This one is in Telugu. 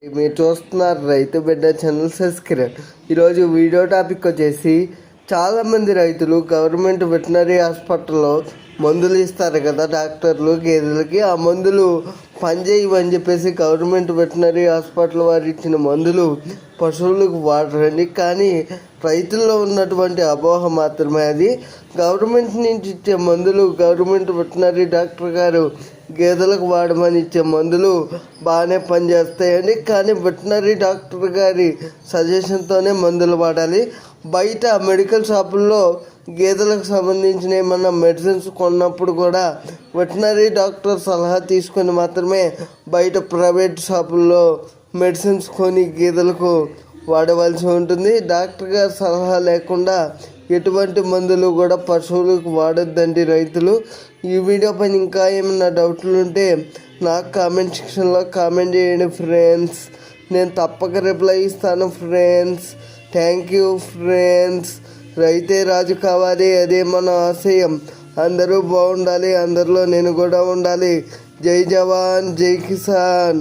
మీరు చూస్తున్నారు రైతు బిడ్డ ఛానల్. సబ్స్క్రైబ్. ఈరోజు వీడియో టాపిక్ వచ్చేసి, చాలామంది రైతులు గవర్నమెంట్ వెటనరీ హాస్పిటల్లో మందులు ఇస్తారు కదా డాక్టర్లు గేదెలకి. ఆ మందులు పనిచేయవని చెప్పేసి గవర్నమెంట్ వెటనరీ హాస్పిటల్ వారు ఇచ్చిన మందులు పశువులకు వాడరండి. కానీ రైతుల్లో ఉన్నటువంటి అపోహ మాత్రమే అది. గవర్నమెంట్ నుంచి ఇచ్చే మందులు, గవర్నమెంట్ వెటనరీ డాక్టర్ గారు గేదెలకు వాడమని ఇచ్చే మందులు బాగానే పనిచేస్తాయండి. కానీ వెటనరీ డాక్టర్ గారి సజెషన్తోనే మందులు వాడాలి. బయట మెడికల్ షాపుల్లో గేదెలకు సంబంధించిన ఏమన్నా మెడిసిన్స్ కొన్నప్పుడు కూడా వెటనరీ డాక్టర్ సలహా తీసుకొని మాత్రమే బయట ప్రైవేట్ షాపుల్లో మెడిసిన్స్ కొని గేదెలకు వాడవలసి ఉంటుంది. డాక్టర్ గారి సలహా లేకుండా ఎటువంటి మందులు కూడా పశువులకు వాడొద్దండి రైతులు. ఈ వీడియో పైన ఇంకా ఏమైనా డౌట్లు ఉంటే నాకు కామెంట్ సెక్షన్లో కామెంట్ చేయండి ఫ్రెండ్స్. నేను తప్పక రిప్లై ఇస్తాను ఫ్రెండ్స్. Thank you friends. రైతే రాజు కావాలి, అదే మన ఆశయం. అందరూ బాగుండాలి, అందరిలో నేను కూడా ఉండాలి. జై జవాన్, జై కిసాన్.